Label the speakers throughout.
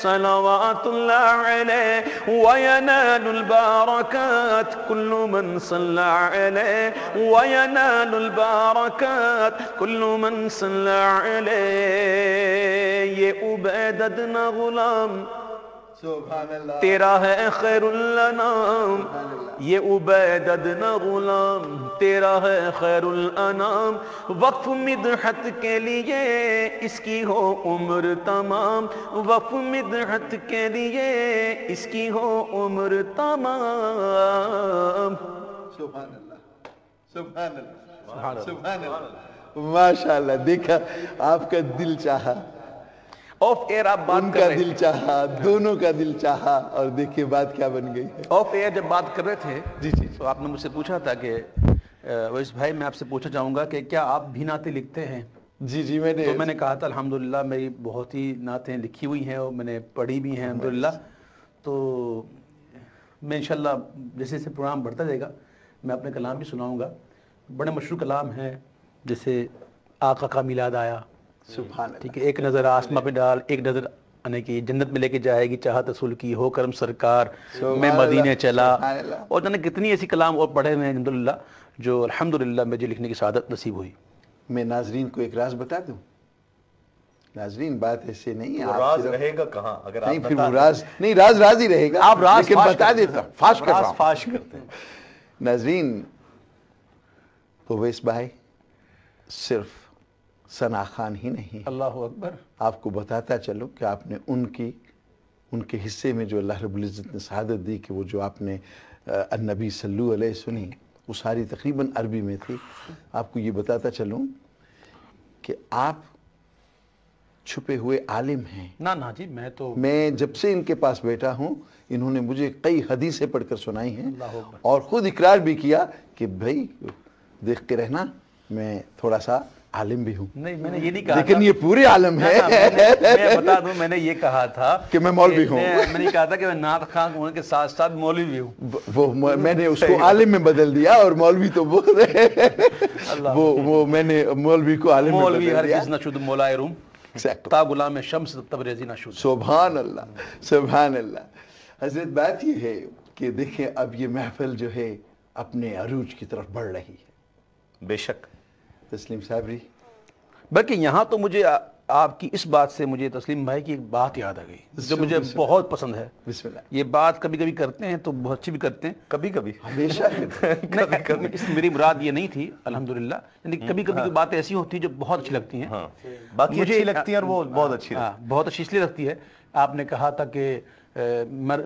Speaker 1: صلوات اللہ علیہ وینال البرکات کل من صلی علیہ وینال البرکات کل من صلی علیہ. یہ عبید ادنا غلام
Speaker 2: سبحان اللہ
Speaker 1: تیرا ہے خیر الانام. یہ عبید ادنا غلام تیرا ہے خیر الانام. وقف مدحت کے لیے اس کی ہو عمر تمام. وقف مدحت کے لیے اس کی ہو عمر تمام.
Speaker 2: سبحان اللہ سبحان اللہ سبحان اللہ. ماشاءاللہ دیکھا آپ کا دل چاہا
Speaker 1: آف ایئر آپ بات
Speaker 2: ان
Speaker 1: کر
Speaker 2: کا
Speaker 1: رہے
Speaker 2: دل چاہا دونوں کا دل چاہا اور دیکھیے بات کیا بن گئی ہے.
Speaker 1: آف ایئر جب بات کر رہے تھے
Speaker 2: جی جی
Speaker 1: تو آپ نے مجھ سے پوچھا تھا کہ ویس بھائی میں آپ سے پوچھنا چاہوں گا کہ کیا آپ بھی نعتیں لکھتے ہیں؟
Speaker 2: جی جی
Speaker 1: تو میں نے کہا تھا الحمدللہ میری بہت ہی نعتیں لکھی ہوئی ہیں اور میں نے پڑھی بھی ہیں الحمدللہ. تو میں انشاءاللہ جیسے جیسے پروگرام بڑھتا جائے گا میں اپنے کلام بھی سناؤں گا. بڑے مشہور کلام ہیں جیسے آقا کا میلاد آیا،
Speaker 2: سبحان اللہ.
Speaker 1: ٹھیک ہے، ایک نظر آسماں پہ ڈال ایک نظر آنے کی جنت میں لے کے جائے گی چاہت رسول کی ہو کرم سرکار میں مدینے چلا.
Speaker 2: سبحان اللہ.
Speaker 1: اور جانے کتنی ایسی کلام اور پڑھے ہوئے ہیں الحمدللہ جو الحمدللہ مجھے لکھنے کی سعادت نصیب ہوئی.
Speaker 2: میں ناظرین کو ایک راز بتا دوں. ناظرین بات ایسے نہیں ہے،
Speaker 3: وہ
Speaker 2: آپ
Speaker 3: راز
Speaker 2: صرف
Speaker 3: رہے گا کہاں اگر آپ
Speaker 2: نہیں پھر
Speaker 3: بتا
Speaker 2: وہ راز نہیں، راز ہی رہے گا.
Speaker 1: آپ راز
Speaker 2: لیکن
Speaker 1: فاش
Speaker 2: بتا
Speaker 1: کرتے
Speaker 2: دیتا ہوں، فاش کر رہا
Speaker 3: راز
Speaker 2: ہوں.
Speaker 3: فاش کرتے ہیں.
Speaker 2: ناظرین اویس بھائی صرف ثنا خان ہی نہیں،
Speaker 1: اللہ اکبر.
Speaker 2: آپ کو بتاتا چلو کہ آپ نے ان کے حصے میں جو اللہ رب العزت نے سعادت دی کہ وہ جو آپ نے النبی صلو علیہ سنی وہ ساری تقریباً عربی میں تھی. آپ کو یہ بتاتا چلوں کہ آپ چھپے ہوئے عالم ہیں.
Speaker 1: نہ جی
Speaker 2: میں جب سے ان کے پاس بیٹھا ہوں انہوں نے مجھے کئی حدیثیں پڑھ کر سنائی ہیں
Speaker 1: اللہ اکبر.
Speaker 2: اور خود اقرار بھی کیا کہ بھائی دیکھ کے رہنا میں تھوڑا سا عالم بھی ہوں.
Speaker 1: نہیں میں نے یہ نہیں کہا
Speaker 2: لیکن یہ پورے عالم ہے.
Speaker 1: میں بتا دوں میں نے یہ کہا تھا
Speaker 2: کہ میں مولوی ہوں.
Speaker 1: میں نے کہا تھا کہ میں نعت خواں ہونے کے ساتھ ساتھ مولوی بھی ہوں.
Speaker 2: وہ میں نے اس کو عالم میں بدل دیا اور مولوی تو وہ میں نے مولوی کو عالم میں
Speaker 1: مولوی
Speaker 2: بدل دیا.
Speaker 1: ہرگز نہ شد مولائے روم تا غلام شمس تبریزی نہ شد.
Speaker 2: سبحان اللہ سبحان اللہ. حضرت بات یہ ہے کہ دیکھیں اب یہ محفل جو ہے اپنے عروج کی طرف بڑھ رہی ہے.
Speaker 3: بے شک.
Speaker 2: تسلیم صابری
Speaker 1: بلکہ یہاں تو مجھے آپ کی اس بات سے مجھے تسلیم بھائی کی ایک بات یاد آ گئی جو مجھے بہت پسند ہے.
Speaker 2: بسم اللہ.
Speaker 1: یہ بات کبھی کبھی کرتے ہیں تو بہت اچھی بھی کرتے ہیں،
Speaker 3: کبھی کبھی
Speaker 2: ہمیشہ
Speaker 1: اس میری مراد یہ نہیں تھی الحمدللہ. یعنی کبھی کبھی باتیں ایسی ہوتی ہیں جو بہت اچھی لگتی ہیں.
Speaker 3: ہاں باقی اچھی لگتی ہیں اور وہ بہت اچھی لگتی
Speaker 1: ہیں. بہت اچھی اس لیے لگتی ہے آپ نے کہا تھا کہ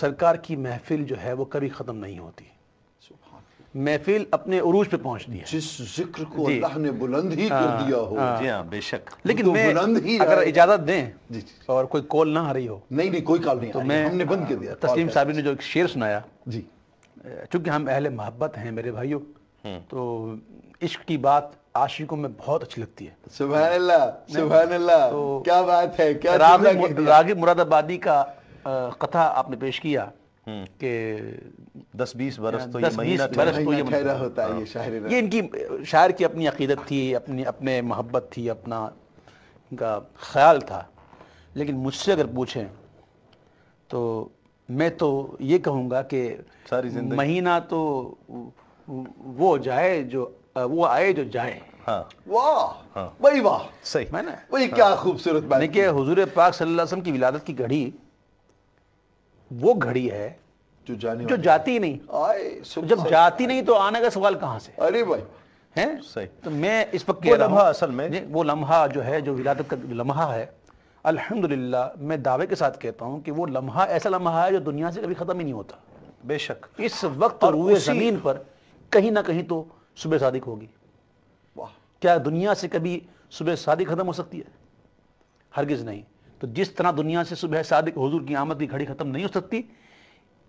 Speaker 1: سرکار کی محفل جو ہے وہ کبھی ختم نہیں ہوتی. محفل اپنے عروج پہ پہنچتی ہے.
Speaker 2: جس ذکر کو اللہ نے بلند ہی کر دیا ہو.
Speaker 3: جی ہاں بے شک.
Speaker 1: لیکن میں اگر اجازت دیں اور کوئی کال نہ آ رہی ہو
Speaker 2: نہیں کوئی کال نہیں آ رہی، ہم نے بند کر دیا.
Speaker 1: تسلیم صاحب نے جو ایک شعر سنایا
Speaker 2: جی
Speaker 1: چونکہ ہم اہل محبت ہیں میرے بھائیوں تو عشق کی بات عاشقوں میں بہت اچھی لگتی ہے.
Speaker 2: سبحان اللہ سبحان اللہ. کیا بات ہے. کیا
Speaker 1: راغب مراد آبادی کا قطعہ آپ نے پیش کیا کہ
Speaker 3: 10-20 برس تو
Speaker 1: 10-20 برس تو یہ
Speaker 2: ٹھہرا ہوتا ہے. یہ شاعر
Speaker 1: یہ ان کی شاعر کی اپنی عقیدت تھی، اپنے محبت تھی، اپنا ان کا خیال تھا. لیکن مجھ سے اگر پوچھیں تو میں تو یہ کہوں گا کہ
Speaker 3: ساری زندگی
Speaker 1: مہینہ تو وہ جائے جو وہ آئے جو جائے.
Speaker 3: ہاں
Speaker 2: واہ بھائی واہ
Speaker 3: صحیح
Speaker 1: میں نا
Speaker 2: وہی کیا خوبصورت بات.
Speaker 1: کہ حضور پاک صلی اللہ علیہ وسلم کی ولادت کی گھڑی وہ گھڑی ہے جو جاتی نہیں. جب جاتی نہیں تو آنے کا سوال کہاں سے.
Speaker 2: ارے بھائی
Speaker 1: ہیں
Speaker 3: صحیح.
Speaker 1: تو میں اس وقت کہہ رہا ہوں
Speaker 3: لمحہ اصل میں
Speaker 1: وہ لمحہ جو ہے جو ولادت کا لمحہ ہے الحمدللہ میں دعوے کے ساتھ کہتا ہوں کہ وہ لمحہ ایسا لمحہ ہے جو دنیا سے کبھی ختم ہی نہیں ہوتا.
Speaker 3: بے شک.
Speaker 1: اس وقت روئے زمین پر کہیں نہ کہیں تو صبح صادق ہوگی. کیا دنیا سے کبھی صبح صادق ختم ہو سکتی ہے؟ ہرگز نہیں. تو جس طرح دنیا سے صبح صادق حضور کی آمد کی گھڑی ختم نہیں ہو سکتی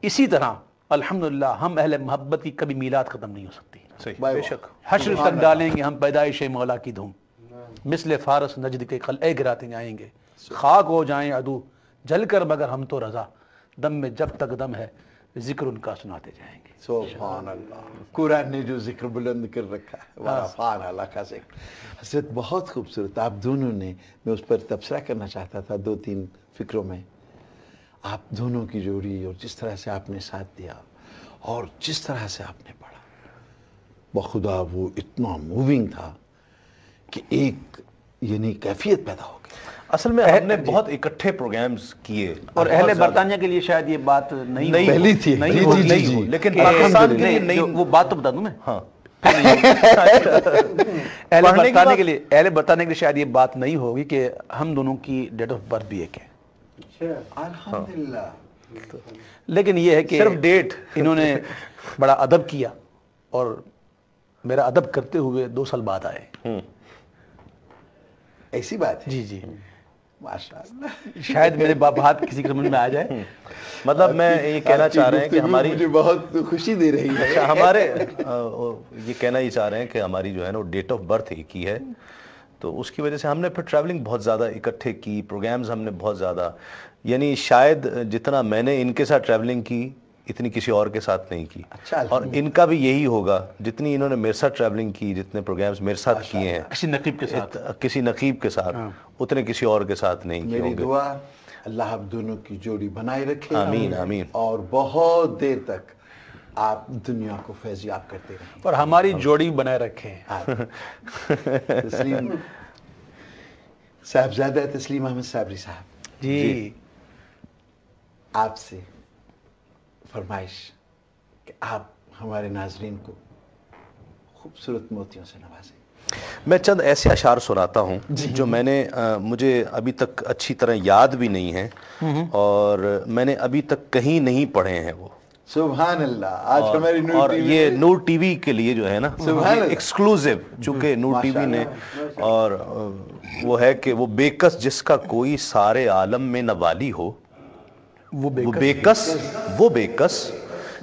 Speaker 1: اسی طرح الحمدللہ ہم اہل محبت کی کبھی میلاد ختم نہیں ہو سکتی.
Speaker 3: صحیح. بے شک.
Speaker 1: حشر تک ڈالیں گے ہم پیدائش مولا کی دھوم، مثل فارس نجد کے قلعے گراتے جائیں گے. خاک ہو جائیں عدو جل کر مگر ہم تو رضا، دم میں جب تک دم ہے ذکر ان کا سناتے جائیں گے.
Speaker 2: سبحان اللہ. قرآن نے جو ذکر بلند کر رکھا ہے سبحان اللہ کا ذکر. حضرت بہت خوبصورت. آپ دونوں نے میں اس پر تبصرہ کرنا چاہتا تھا 2-3 فکروں میں. آپ دونوں کی جوڑی اور جس طرح سے آپ نے ساتھ دیا اور جس طرح سے آپ نے پڑھا، بخدا وہ اتنا موونگ تھا کہ ایک یعنی کیفیت پیدا ہو گئی۔
Speaker 3: اصل میں ہم نے بہت اکٹھے پروگرامز کیے
Speaker 1: اور اہل برطانیہ کے لیے شاید یہ بات نہیں
Speaker 2: پہلی تھی،
Speaker 1: نہیں ہوگی،
Speaker 2: جی،
Speaker 3: لیکن پاکستان کے لیے
Speaker 1: نہیں،
Speaker 3: نہیں،
Speaker 1: وہ بات تو بتا دوں میں،
Speaker 3: ہاں
Speaker 1: اہل برطانیہ کے لیے شاید یہ بات نہیں ہوگی کہ ہم دونوں کی ڈیٹ آف برتھ بھی ایک ہے،
Speaker 2: الحمدللہ۔
Speaker 1: لیکن یہ ہے کہ
Speaker 3: صرف ڈیٹ
Speaker 1: انہوں نے بڑا ادب کیا اور میرا ادب کرتے ہوئے 2 سال بعد آئے۔
Speaker 2: ایسی بات ہے؟
Speaker 1: جی جی،
Speaker 2: ماشاءاللہ،
Speaker 1: شاید میرے بات کسی کے سمجھ میں آ جائے۔
Speaker 3: مطلب میں یہ کہنا چاہ رہے ہیں کہ ہماری
Speaker 2: مجھے بہت خوشی دے رہی ہے۔
Speaker 3: اچھا، ہمارے یہ کہنا ہی چاہ رہے ہیں کہ ہماری جو ہے نا وہ ڈیٹ آف برتھ ایک ہی ہے، تو اس کی وجہ سے ہم نے پھر ٹریولنگ بہت زیادہ اکٹھے کی، پروگرامز ہم نے بہت زیادہ، یعنی شاید جتنا میں نے ان کے ساتھ ٹریولنگ کی اتنی کسی اور کے ساتھ نہیں کی، اور ان کا بھی یہی ہوگا، جتنی انہوں نے میرے ساتھ ٹریولنگ کی، جتنے پروگرامز میرے ساتھ کیے ہیں
Speaker 1: کسی نقیب کے ساتھ،
Speaker 3: کسی نقیب کے ساتھ، اتنے کسی اور کے ساتھ نہیں کیے
Speaker 2: میری
Speaker 3: ہوں گے۔
Speaker 2: دعا اللہ آپ دونوں کی جوڑی بنائے رکھے،
Speaker 3: آمین آمین،
Speaker 2: اور بہت دیر تک آپ دنیا کو فیضیاب کرتے رہیں۔
Speaker 1: اور ہماری جوڑی بنائے رکھے۔
Speaker 2: تسلیم صاحبزادہ تسلیم احمد صابری صاحب،
Speaker 1: جی،
Speaker 2: آپ سے فرمائش کہ آپ ہمارے ناظرین کو خوبصورت موتیوں سے نوازیں۔
Speaker 3: میں چند ایسے اشعار سناتا ہوں جو میں نے مجھے ابھی تک اچھی طرح یاد بھی نہیں ہیں، اور میں نے ابھی تک کہیں نہیں پڑھے ہیں وہ،
Speaker 2: سبحان اللہ۔ آج ہماری نور
Speaker 3: اور
Speaker 2: ٹی وی
Speaker 3: یہ نور ٹی وی کے لیے جو ہے نا ایکسکلوزیو، چونکہ نور ٹی وی نے، اور وہ ہے کہ وہ بے کس جس کا کوئی سارے عالم میں نہ والی ہو، وہ بے کس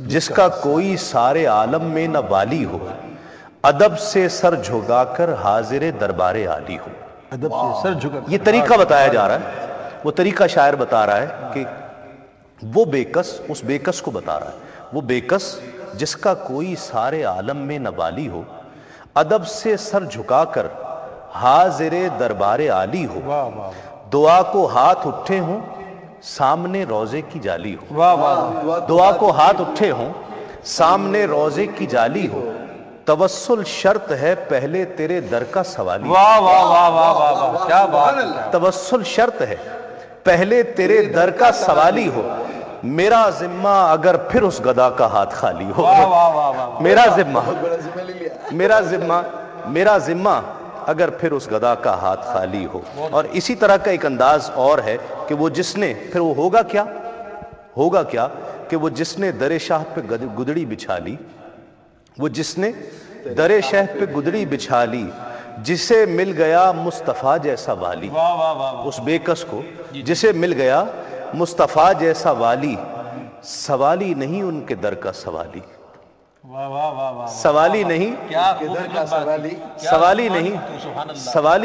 Speaker 3: جس کا کوئی سارے عالم میں نہ والی ہو، ادب سے سر جھکا کر حاضر دربار عالی ہو۔
Speaker 1: ادب سے سر جھکا،
Speaker 3: یہ طریقہ بتایا جا رہا ہے، وہ طریقہ شاعر بتا رہا ہے کہ وہ بے کس، اس بے کس کو بتا رہا ہے، وہ بے کس جس کا کوئی سارے عالم میں نہ والی ہو، ادب سے سر جھکا کر حاضر دربار عالی ہو، دعا کو ہاتھ اٹھے ہوں سامنے روزے کی جالی ہو، دعا کو ہاتھ اٹھے ہوں سامنے روزے کی جالی ہو، توسل شرط ہے پہلے تیرے در کا سوالی،
Speaker 1: واہ واہ واہ واہ واہ واہ، کیا بات ہے،
Speaker 3: توسل شرط ہے پہلے تیرے در کا سوالی ہو، میرا ذمہ اگر پھر اس گدا کا ہاتھ خالی ہو، میرا ذمہ اگر پھر اس گدا کا ہاتھ خالی ہو۔ اور اسی طرح کا ایک انداز اور ہے کہ وہ جس نے، پھر وہ ہوگا کیا کہ وہ جس نے در شاہ پہ گدڑی بچھا لی، وہ جس نے در شاہ پہ گدڑی بچھا لی، جسے مل گیا مصطفیٰ جیسا والی، اس بے کس کو جسے مل گیا مصطفیٰ جیسا والی، سوالی نہیں ان کے در کا سوالی، سوالی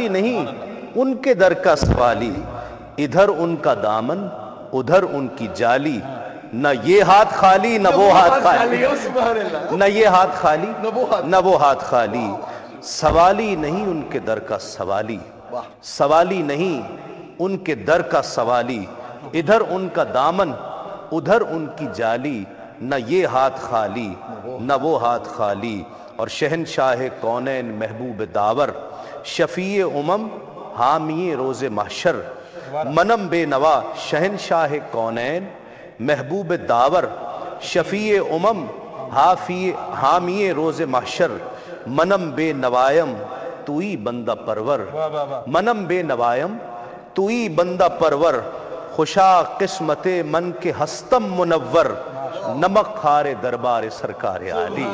Speaker 3: نہیں ان کے در کا سوالی، ادھر ان کا دامن ادھر ان کی جالی، نہ یہ ہاتھ خالی نہ وہ ہاتھ خالی، نہ یہ ہاتھ خالی نہ وہ ہاتھ خالی، سوالی نہیں ان کے در کا سوالی، سوالی نہیں ان کے در کا سوالی، ادھر ان کا دامن ادھر ان کی جالی، نہ یہ ہاتھ خالی نہ وہ ہاتھ خالی۔ اور شہنشاہ کونین محبوب داور، شفیع امم حامی روز محشر، منم بے نوا شہنشاہ کونین محبوب داور، شفیع امم حامی روز محشر، منم بے نوائم توئی بندہ پرور، منم بے نوائم توئی بندہ پرور، خوشا قسمت من کے ہستم منور، نمک کھارے دربار سرکار عالی،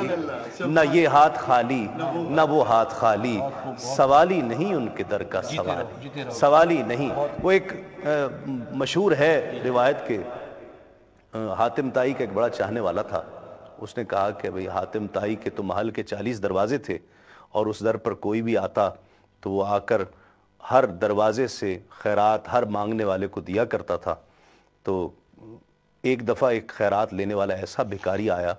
Speaker 3: نہ یہ ہاتھ خالی نہ وہ ہاتھ خالی، سوالی نہیں ان کے در کا سوالی، سوالی نہیں۔ وہ ایک مشہور ہے روایت کے، حاتم طائی کا ایک بڑا چاہنے والا تھا، اس نے کہا کہ بھئی حاتم طائی کے تو محل کے 40 دروازے تھے، اور اس در پر کوئی بھی آتا تو وہ آ کر ہر دروازے سے خیرات ہر مانگنے والے کو دیا کرتا تھا۔ تو ایک دفعہ ایک خیرات لینے والا ایسا بھکاری آیا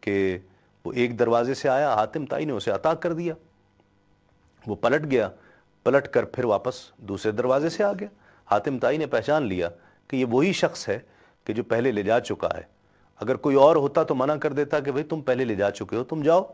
Speaker 3: کہ وہ ایک دروازے سے آیا، حاتم طائی نے اسے عطا کر دیا، وہ پلٹ گیا، پلٹ کر پھر واپس دوسرے دروازے سے آ گیا، حاتم طائی نے پہچان لیا کہ یہ وہی شخص ہے کہ جو پہلے لے جا چکا ہے. اگر کوئی اور ہوتا تو منع کر دیتا کہ بھئی تم پہلے لے جا چکے ہو، تم جاؤ.